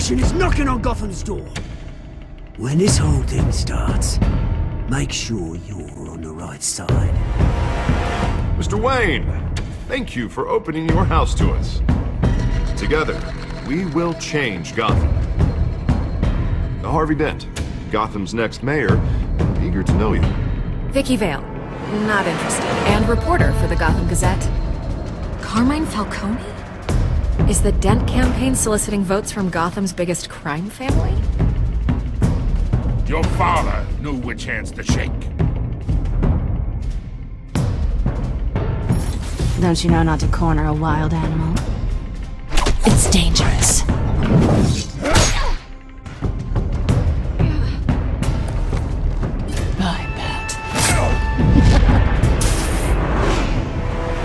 mission is knocking on Gotham's door. When this whole thing starts, make sure you're on the right side. Mr. Wayne, thank you for opening your house to us. Together, we will change Gotham. Harvey Dent, Gotham's next mayor, eager to know you. Vicky Vale, not interested, and reporter for the Gotham Gazette. Carmine Falcone? Is the Dent campaign soliciting votes from Gotham's biggest crime family? Your father knew which hands to shake. Don't you know not to corner a wild animal? It's dangerous. I bet.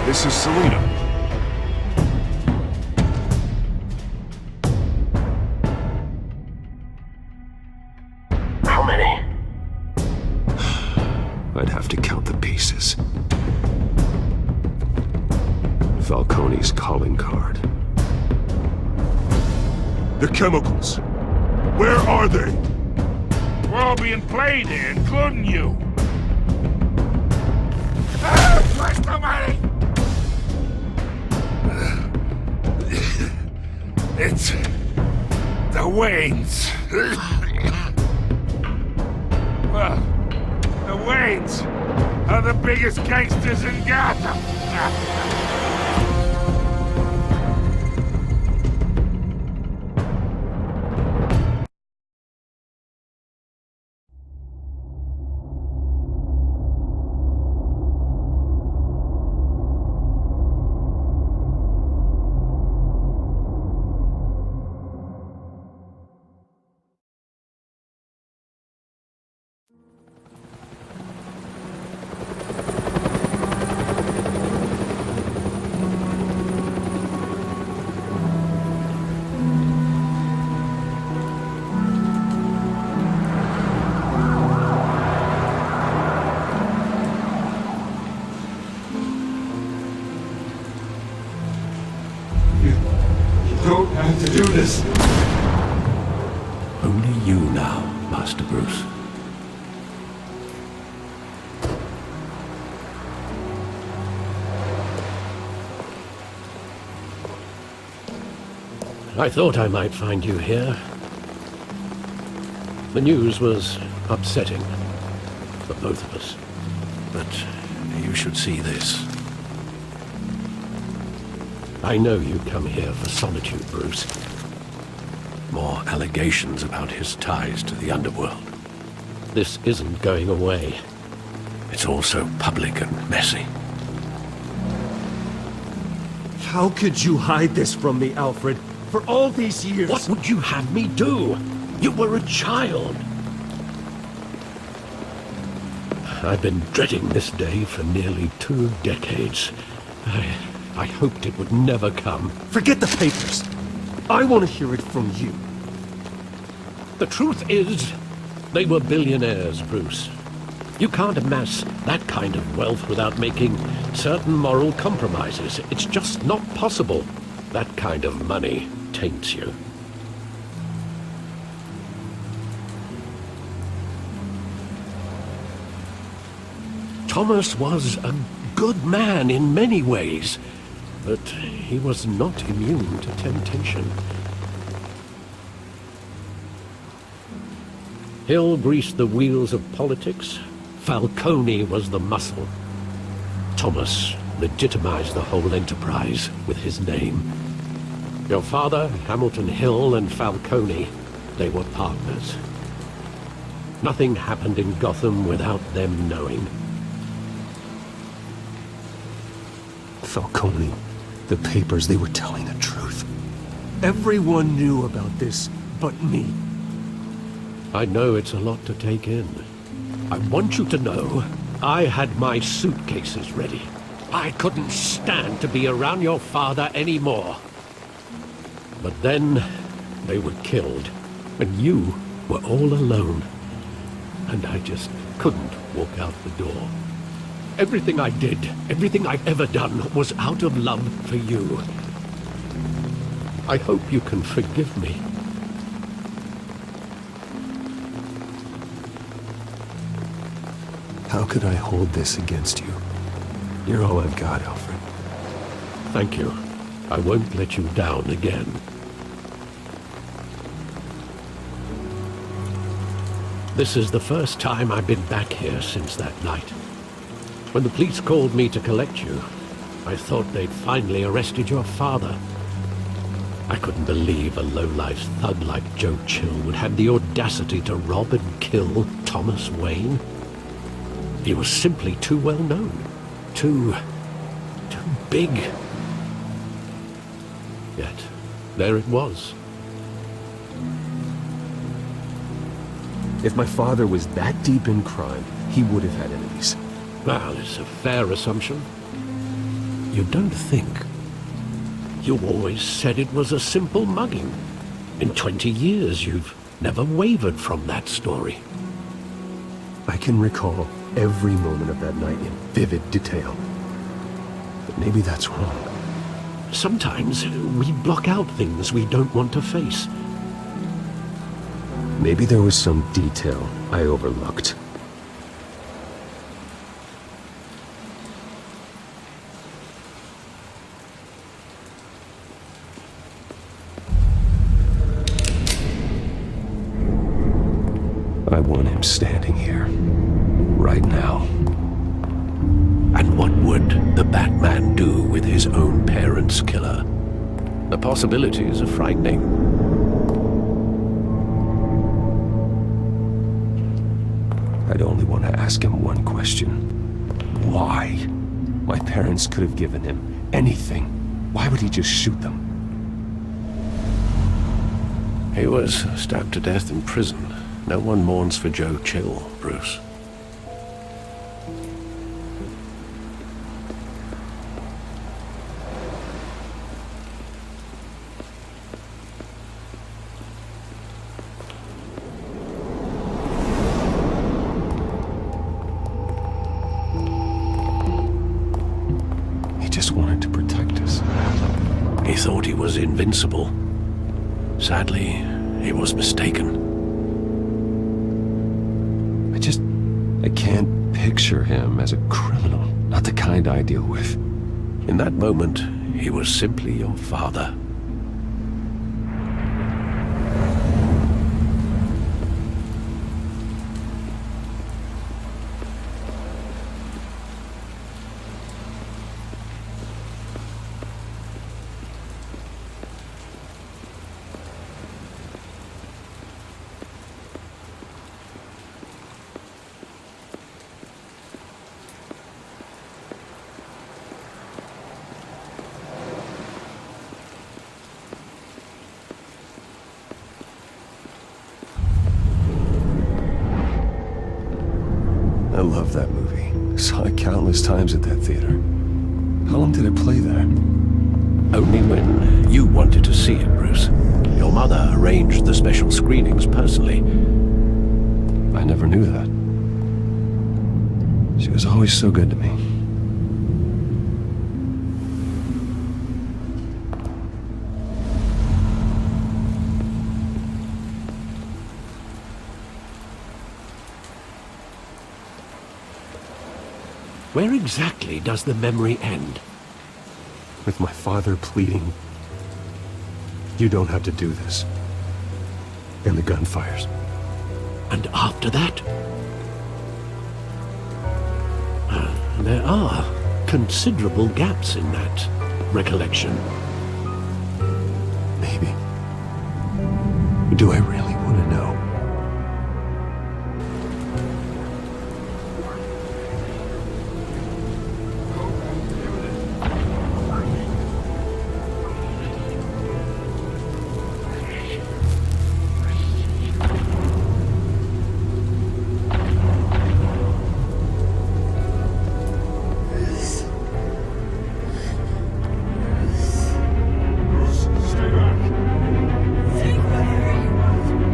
This is Selina. How many? I'd have to count the pieces. Falcone's calling card. The chemicals. Where are they? We're all being played here, including you. Where's the money? It's the Waynes. Well, the Waynes are the biggest gangsters in Gotham. Don't have to do this. Only you now, Master Bruce. I thought I might find you here. The news was upsetting for both of us. But you should see this. I know you come here for solitude, Bruce. More allegations about his ties to the underworld. This isn't going away. It's all so public and messy. How could you hide this from me, Alfred? For all these years... What would you have me do? You were a child. I've been dreading this day for nearly 2 decades. I hoped it would never come. Forget the papers. I want to hear it from you. The truth is, they were billionaires, Bruce. You can't amass that kind of wealth without making certain moral compromises. It's just not possible. That kind of money taints you. Thomas was a good man in many ways. But he was not immune to temptation. Hill greased the wheels of politics. Falcone was the muscle. Thomas legitimized the whole enterprise with his name. Your father, Hamilton Hill, and Falcone, they were partners. Nothing happened in Gotham without them knowing. Falcone. The papers, they were telling the truth. Everyone knew about this but me. I know it's a lot to take in. I want you to know I had my suitcases ready. I couldn't stand to be around your father anymore. But then they were killed, and you were all alone. And I just couldn't walk out the door. Everything I did, everything I've ever done, was out of love for you. I hope you can forgive me. How could I hold this against you? You're all I've got, Alfred. Thank you. I won't let you down again. This is the first time I've been back here since that night. When the police called me to collect you, I thought they'd finally arrested your father. I couldn't believe a low-life thug like Joe Chill would have the audacity to rob and kill Thomas Wayne. He was simply too well known. Too big. Yet, there it was. If my father was that deep in crime, he would have had enemies. Well, it's a fair assumption. You don't think? You always said it was a simple mugging. In 20 years, you've never wavered from that story. I can recall every moment of that night in vivid detail. But maybe that's wrong. Sometimes we block out things we don't want to face. Maybe there was some detail I overlooked. I want him standing here, right now. And what would the Batman do with his own parents' killer? The possibilities are frightening. I'd only want to ask him one question. Why? My parents could have given him anything. Why would he just shoot them? He was stabbed to death in prison. No one mourns for Joe Chill, Bruce. He just wanted to protect us. He thought he was invincible. Sadly, he was mistaken. I can't picture him as a criminal, not the kind I deal with. In that moment, he was simply your father. I love that movie. Saw it countless times at that theater. How long did it play there? Only when you wanted to see it, Bruce. Your mother arranged the special screenings personally. I never knew that. She was always so good to me. Where exactly does the memory end? With my father pleading, "You don't have to do this." And the gun fires. And after that? There are considerable gaps in that recollection. Maybe. Do I really want to know? Stay back. Take whatever you want.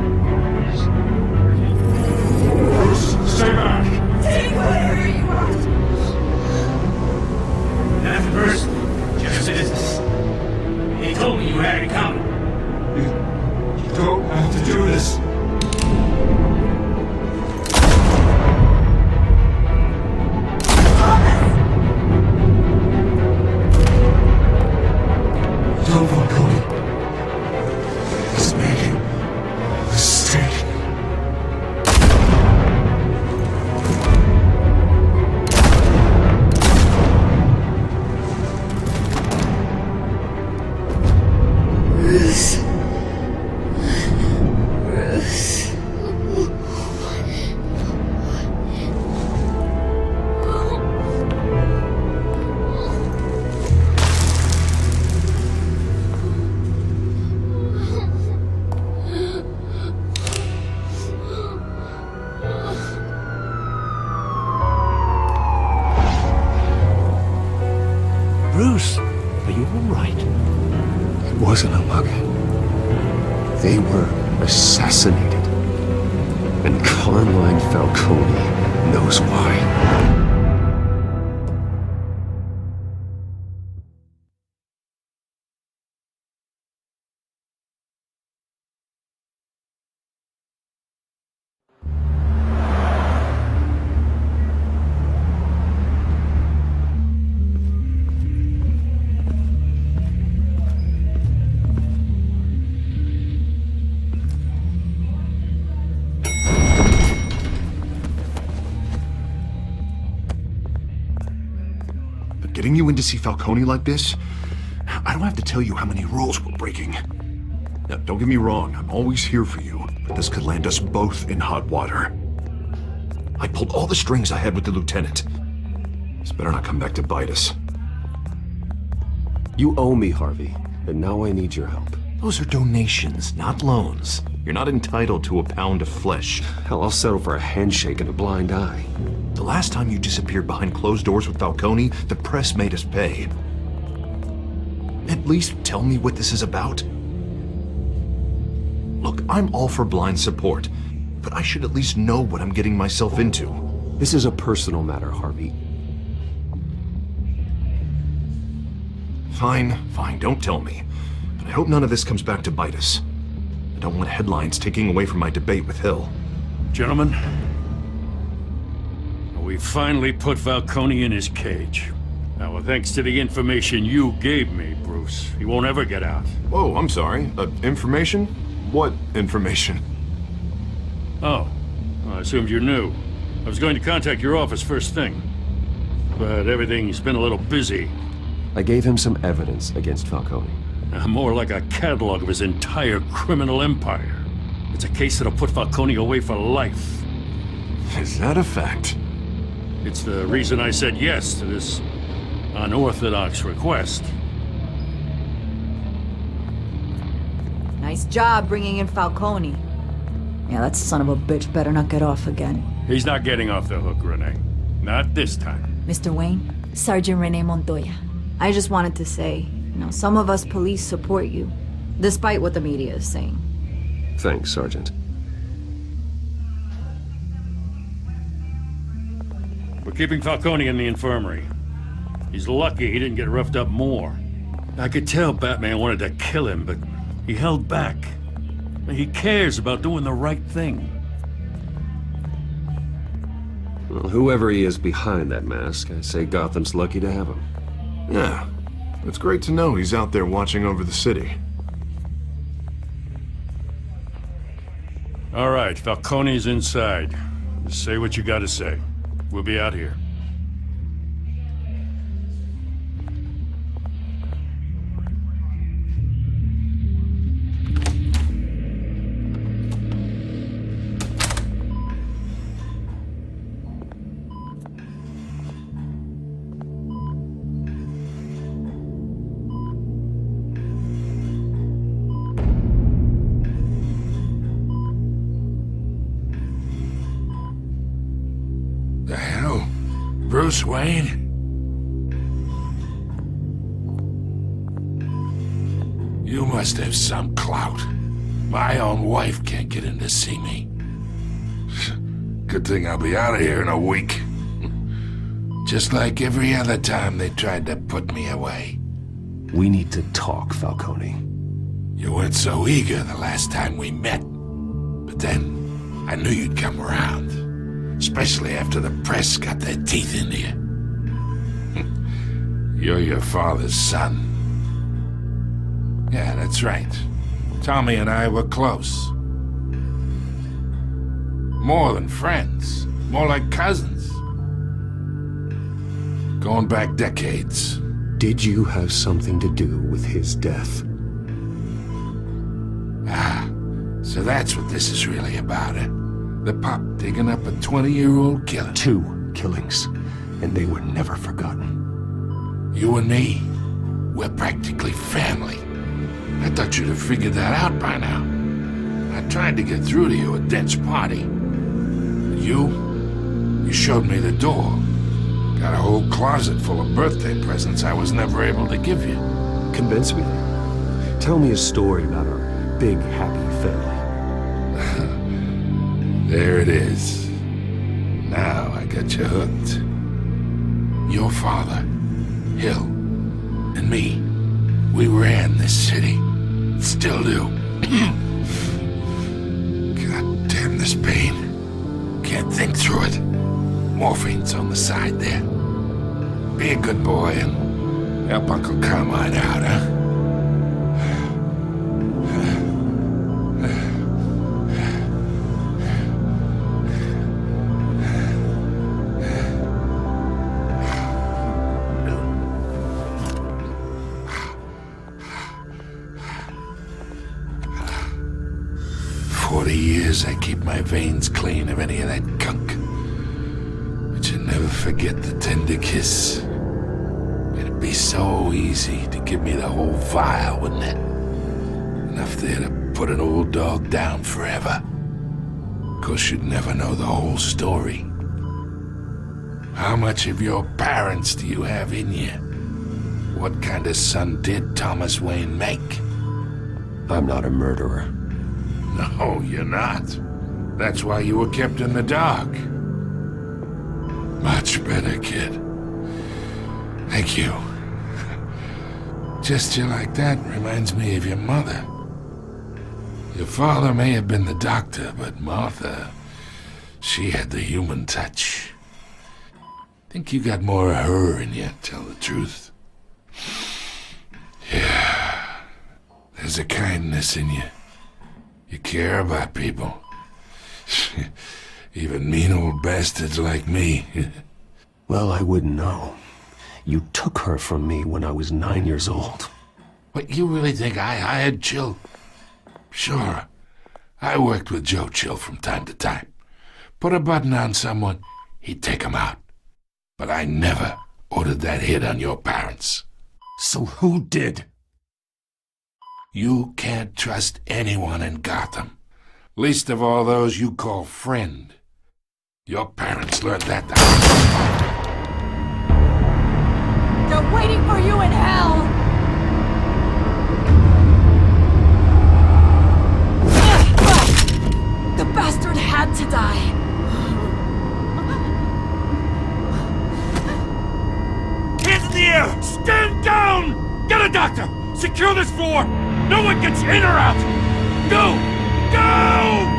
Bruce, Are you all right? It wasn't a mug. They were assassinated. And Carmine Falcone knows why. Getting you in to see Falcone like this? I don't have to tell you how many rules we're breaking. Now, don't get me wrong, I'm always here for you, but this could land us both in hot water. I pulled all the strings I had with the lieutenant. This better not come back to bite us. You owe me, Harvey, and now I need your help. Those are donations, not loans. You're not entitled to a pound of flesh. Hell, I'll settle for a handshake and a blind eye. The last time you disappeared behind closed doors with Falcone, the press made us pay. At least tell me what this is about. Look, I'm all for blind support, but I should at least know what I'm getting myself into. This is a personal matter, Harvey. Fine, don't tell me. But I hope none of this comes back to bite us. I don't want headlines taking away from my debate with Hill. Gentlemen, we finally put Falcone in his cage. Now, well, thanks to the information you gave me, Bruce, he won't ever get out. Whoa, I'm sorry. Information? What information? Oh, well, I assumed you knew. I was going to contact your office first thing. But everything's been a little busy. I gave him some evidence against Falcone. More like a catalog of his entire criminal empire. It's a case that'll put Falcone away for life. Is that a fact? It's the reason I said yes to this unorthodox request. Nice job bringing in Falcone. Yeah, that son of a bitch better not get off again. He's not getting off the hook, Renee. Not this time. Mr. Wayne, Sergeant Renee Montoya. I just wanted to say, some of us police support you, despite what the media is saying. Thanks, Sergeant. We're keeping Falcone in the infirmary. He's lucky he didn't get roughed up more. I could tell Batman wanted to kill him, but he held back. He cares about doing the right thing. Well, whoever he is behind that mask, I say Gotham's lucky to have him. Yeah, it's great to know he's out there watching over the city. All right, Falcone's inside. Just say what you gotta say. We'll be out here. The hell? Bruce Wayne? You must have some clout. My own wife can't get in to see me. Good thing I'll be out of here in a week. Just like every other time they tried to put me away. We need to talk, Falcone. You weren't so eager the last time we met. But then, I knew you'd come around. Especially after the press got their teeth into you. You're your father's son. Yeah, that's right. Tommy and I were close. More than friends. More like cousins. Going back decades. Did you have something to do with his death? Ah, so that's what this is really about, eh? The pup digging up a 20-year-old killer. 2 killings, and they were never forgotten. You and me, we're practically family. I thought you'd have figured that out by now. I tried to get through to you at Dent's party. But you showed me the door. Got a whole closet full of birthday presents I was never able to give you. Convince me. Tell me a story about our big, happy family. There it is. Now I got you hooked. Your father, Hill, and me, we ran this city. Still do. God damn this pain. Can't think through it. Morphine's on the side there. Be a good boy and help Uncle Carmine out, huh? 40 years I keep my veins clean of any of that gunk. But you never forget the tender kiss. It'd be so easy to give me the whole vial, wouldn't it? Enough there to put an old dog down forever. 'Course you'd never know the whole story. How much of your parents do you have in you? What kind of son did Thomas Wayne make? I'm not a murderer. No, you're not. That's why you were kept in the dark. Much better, kid. Thank you. Gesture like that reminds me of your mother. Your father may have been the doctor, but Martha, she had the human touch. Think you got more of her in you, tell the truth. Yeah. There's a kindness in you. You care about people. Even mean old bastards like me. Well, I wouldn't know. You took her from me when I was 9 years old. What, you really think I hired Chill? Sure. I worked with Joe Chill from time to time. Put a button on someone, he'd take him out. But I never ordered that hit on your parents. So who did? You can't trust anyone in Gotham. Least of all those you call friend. Your parents learned that. They're waiting for you in hell! The bastard had to die. Hands in the air! Stand down! Get a doctor! Secure this floor! No one gets in or out! Go! Go!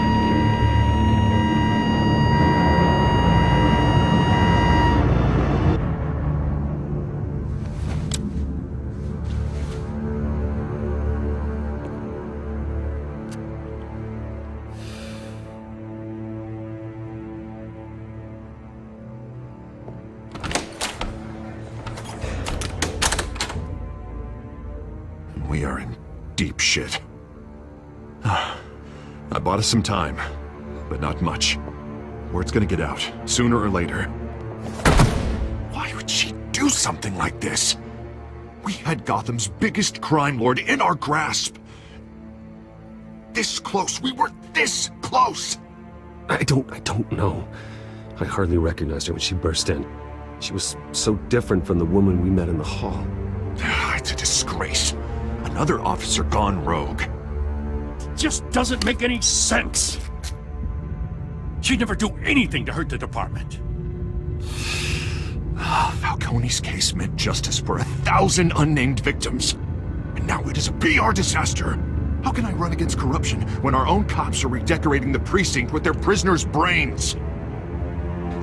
We are in deep shit. I bought us some time, but not much. Word's gonna get out, sooner or later. Why would she do something like this? We had Gotham's biggest crime lord in our grasp. This close, we were this close! I don't know. I hardly recognized her when she burst in. She was so different from the woman we met in the hall. It's a disgrace. Another officer gone rogue. Just doesn't make any sense. She'd never do anything to hurt the department. Falcone's case meant justice for 1,000 unnamed victims. And now it is a PR disaster. How can I run against corruption when our own cops are redecorating the precinct with their prisoners' brains?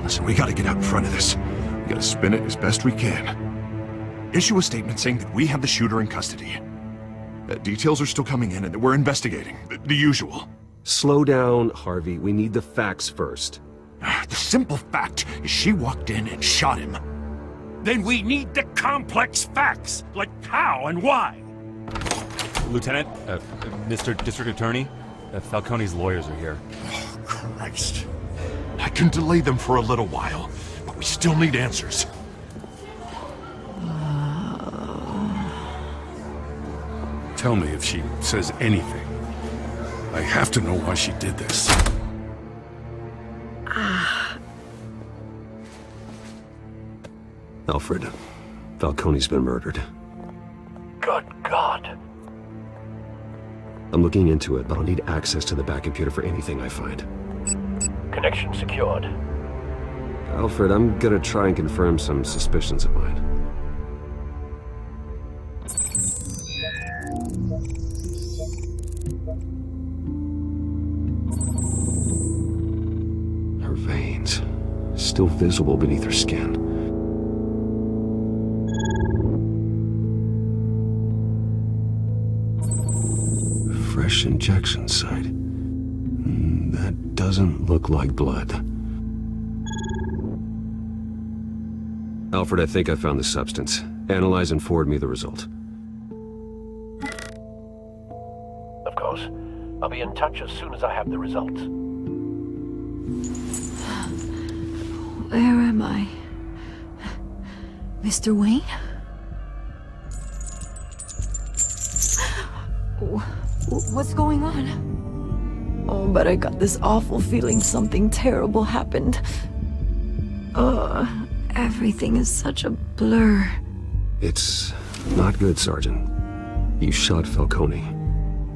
Listen, we gotta get out in front of this. We gotta spin it as best we can. Issue a statement saying that we have the shooter in custody. Details are still coming in and that we're investigating. The usual. Slow down, Harvey. We need the facts first. The simple fact is she walked in and shot him. Then we need the complex facts, like how and why. Lieutenant, Mr. District Attorney, Falcone's lawyers are here. Oh, Christ. I can delay them for a little while, but we still need answers. Tell me if she says anything. I have to know why she did this. Alfred, Falcone's been murdered. Good God. I'm looking into it, but I'll need access to the back computer for anything I find. Connection secured. Alfred, I'm gonna try and confirm some suspicions of mine. Her veins, still visible beneath her skin. Fresh injection site. That doesn't look like blood. Alfred, I think I found the substance. Analyze and forward me the result. Of course. I'll be in touch as soon as I have the results. Where am I? Mr. Wayne? What's going on? Oh, but I got this awful feeling something terrible happened. Everything is such a blur. It's not good, Sergeant. You shot Falcone.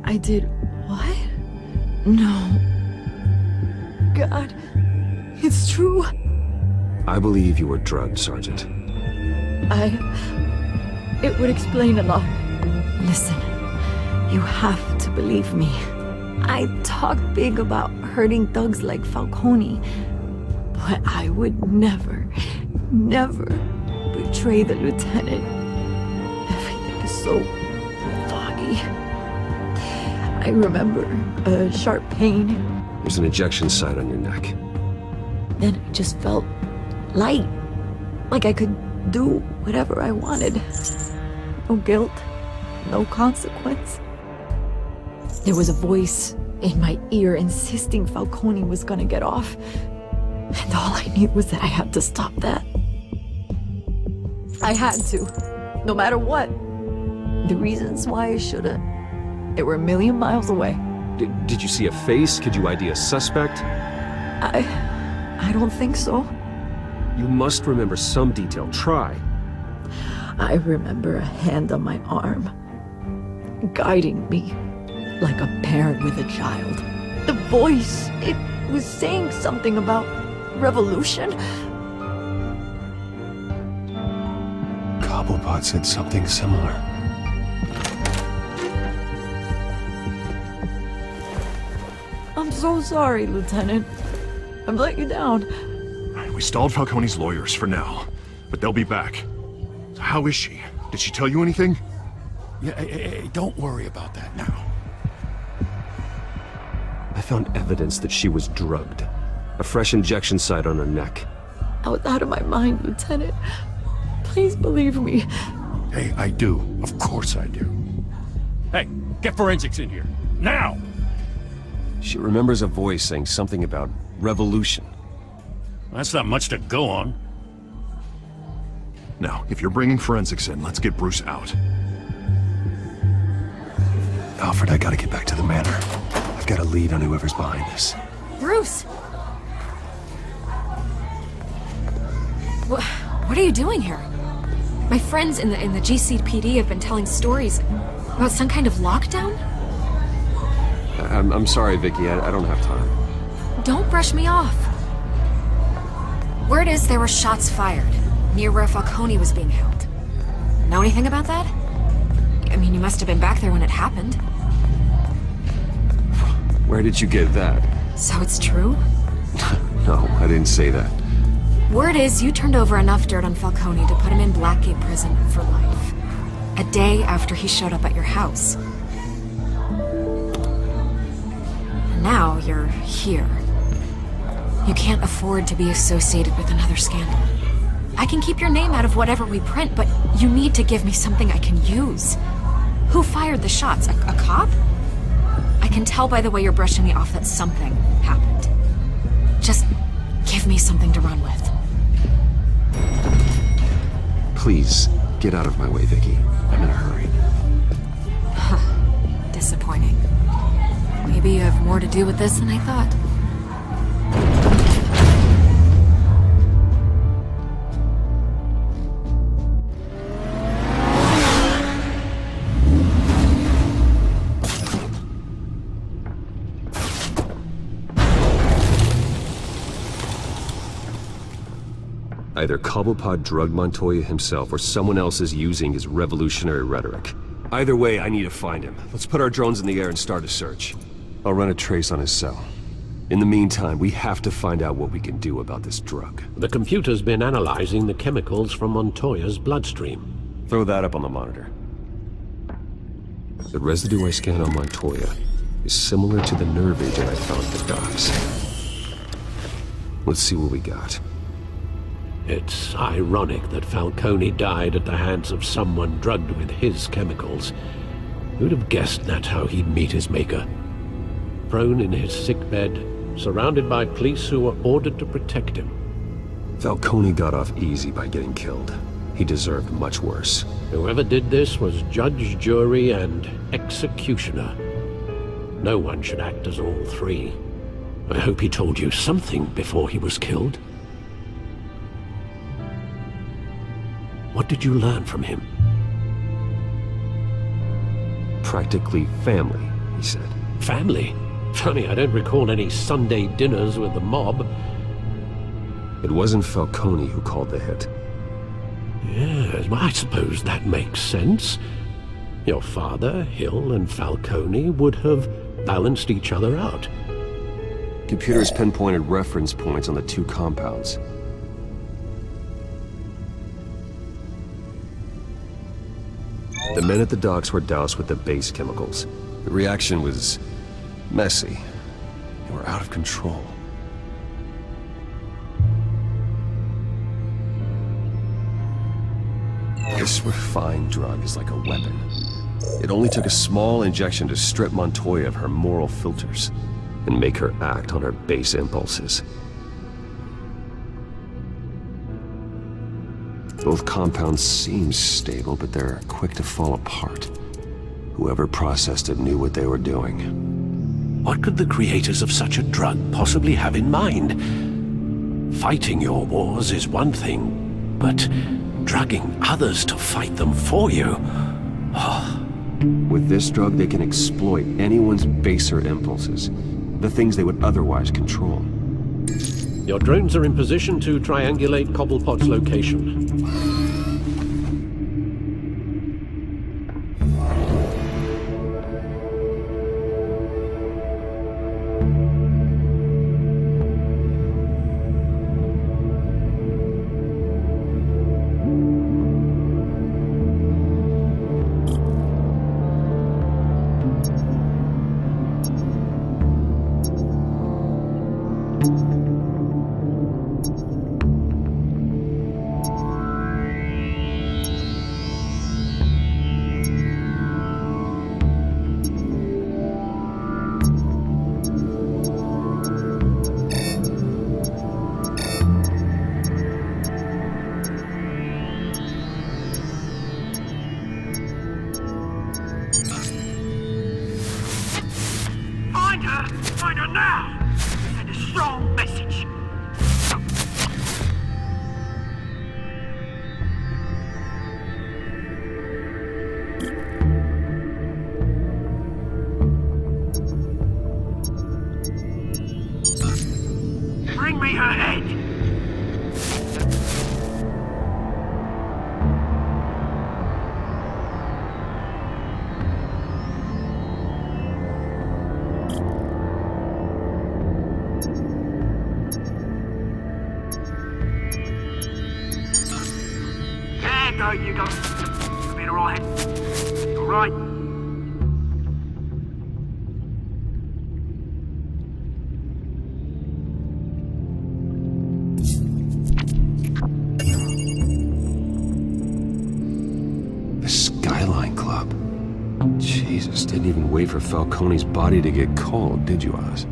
I did what? No. God, it's true. I believe you were drugged, Sergeant. It would explain a lot. Listen, you have to believe me. I talk big about hurting thugs like Falcone, but I would never betray the lieutenant. Everything is so foggy. I remember a sharp pain. There's an injection site on your neck. Then I just felt light, like I could do whatever I wanted. No guilt, no consequence. There was a voice in my ear insisting Falcone was gonna get off. And all I knew was that I had to stop that. I had to, no matter what. The reasons why I shouldn't, they were a million miles away. Did you see a face? Could you ID a suspect? I don't think so. You must remember some detail. Try. I remember a hand on my arm, guiding me like a parent with a child. The voice, it was saying something about revolution. Cobblepot said something similar. I'm so sorry, Lieutenant. I've let you down. We stalled Falcone's lawyers for now, but they'll be back. So how is she? Did she tell you anything? Yeah, hey, don't worry about that now. I found evidence that she was drugged. A fresh injection site on her neck. I was out of my mind, Lieutenant. Please believe me. Hey, I do. Of course I do. Hey, get forensics in here. Now! She remembers a voice saying something about revolution. That's not much to go on. Now, if you're bringing forensics in, let's get Bruce out. Alfred, I gotta get back to the manor. I've got a lead on whoever's behind this. Bruce! What are you doing here? My friends in the GCPD have been telling stories about some kind of lockdown? I'm sorry, Vicky. I don't have time. Don't brush me off. Word is there were shots fired near where Falcone was being held. Know anything about that? I mean, you must have been back there when it happened. Where did you get that? So it's true? No, I didn't say that. Word is you turned over enough dirt on Falcone to put him in Blackgate Prison for life. A day after he showed up at your house. And now you're here. You can't afford to be associated with another scandal. I can keep your name out of whatever we print, but you need to give me something I can use. Who fired the shots? A cop? I can tell by the way you're brushing me off that something happened. Just give me something to run with. Please, get out of my way, Vicky. I'm in a hurry. Disappointing. Maybe you have more to do with this than I thought. Either Cobblepot drugged Montoya himself or someone else is using his revolutionary rhetoric. Either way, I need to find him. Let's put our drones in the air and start a search. I'll run a trace on his cell. In the meantime, we have to find out what we can do about this drug. The computer's been analyzing the chemicals from Montoya's bloodstream. Throw that up on the monitor. The residue I scanned on Montoya is similar to the nerve agent I found at the docks. Let's see what we got. It's ironic that Falcone died at the hands of someone drugged with his chemicals. Who'd have guessed that's how he'd meet his maker? Prone in his sickbed, surrounded by police who were ordered to protect him. Falcone got off easy by getting killed. He deserved much worse. Whoever did this was judge, jury, and executioner. No one should act as all three. I hope he told you something before he was killed. What did you learn from him? Practically family, he said. Family? Funny, I don't recall any Sunday dinners with the mob. It wasn't Falcone who called the hit. Yes, well, I suppose that makes sense. Your father, Hill, and Falcone would have balanced each other out. Computers pinpointed reference points on the two compounds. The men at the docks were doused with the base chemicals. The reaction was messy. They were out of control. This refined drug is like a weapon. It only took a small injection to strip Montoya of her moral filters and make her act on her base impulses. Both compounds seem stable, but they're quick to fall apart. Whoever processed it knew what they were doing. What could the creators of such a drug possibly have in mind? Fighting your wars is one thing, but drugging others to fight them for you? Oh. With this drug, they can exploit anyone's baser impulses, the things they would otherwise control. Your drones are in position to triangulate Cobblepot's location. Find her now! Send a strong message. Bring me her head! There you go. You'll be alright. Alright. The Skyline Club. Jesus, didn't even wait for Falcone's body to get cold, did you, Oz?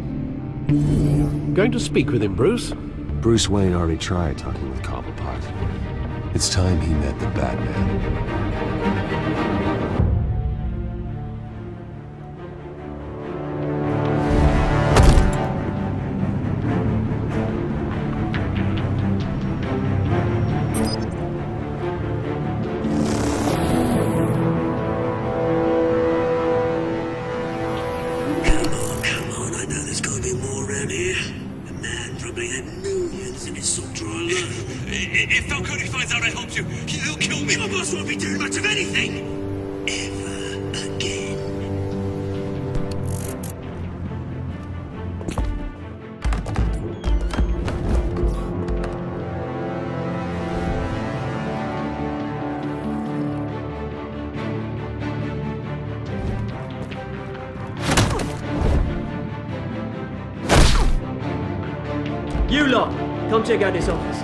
Going to speak with him, Bruce? Bruce Wayne already tried talking with Cobblepot. It's time he met the Batman. Come on, I know there's gotta be more around here. The man probably had millions in his soldier alone. If Falcone finds out I helped you, he'll kill me. Your boss won't be doing much of anything. Ever again. You lot, come check out this office.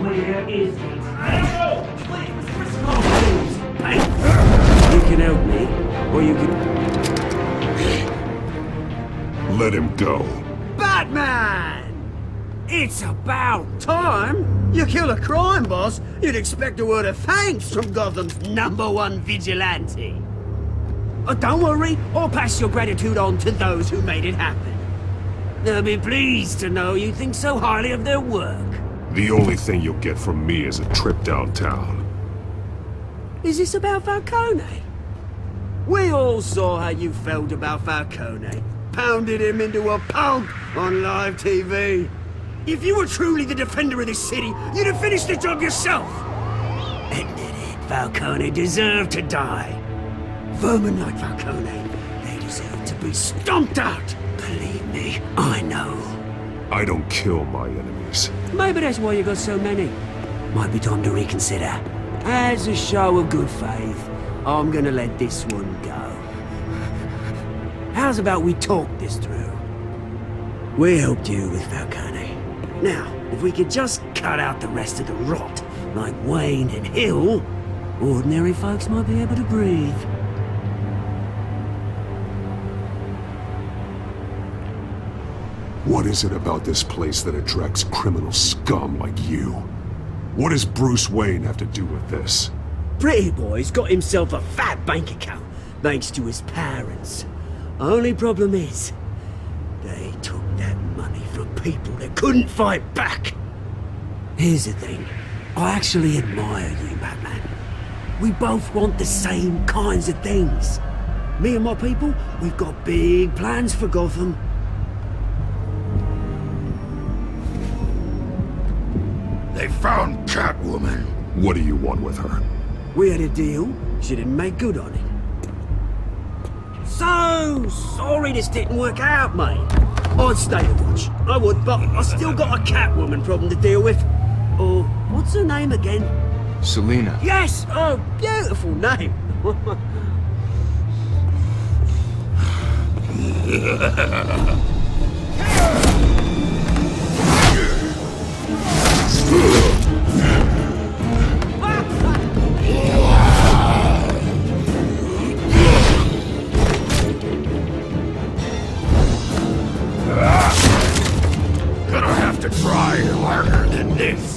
Where is it? You can help me, or you can... Let him go. Batman! It's about time! You kill a crime boss, you'd expect a word of thanks from Gotham's #1 vigilante. Oh, don't worry, I'll pass your gratitude on to those who made it happen. They'll be pleased to know you think so highly of their work. The only thing you'll get from me is a trip downtown. Is this about Falcone? We all saw how you felt about Falcone. Pounded him into a pulp on live TV. If you were truly the defender of this city, you'd have finished the job yourself. Admit it, Falcone deserved to die. Vermin like Falcone, they deserve to be stomped out. Believe me, I know. I don't kill my enemies. Maybe that's why you got so many. Might be time to reconsider. As a show of good faith, I'm gonna let this one go. How's about we talk this through? We helped you with Falcone. Now, if we could just cut out the rest of the rot, like Wayne and Hill, ordinary folks might be able to breathe. What is it about this place that attracts criminal scum like you? What does Bruce Wayne have to do with this? Pretty Boy's got himself a fat bank account, thanks to his parents. Only problem is, they took that money from people that couldn't fight back. Here's the thing, I actually admire you, Batman. We both want the same kinds of things. Me and my people, we've got big plans for Gotham. They found Catwoman. What do you want with her? We had a deal, she didn't make good on it. So sorry this didn't work out, mate. I'd stay to watch, I would, but I still got a Catwoman problem to deal with. Or, what's her name again? Selina. Yes! Oh, beautiful name. Gonna have to try harder than this.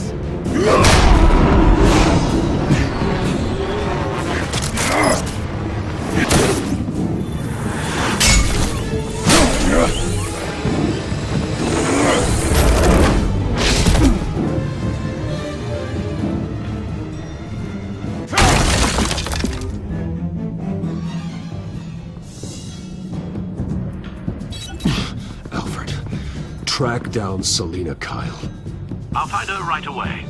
Track down Selina Kyle. I'll find her right away.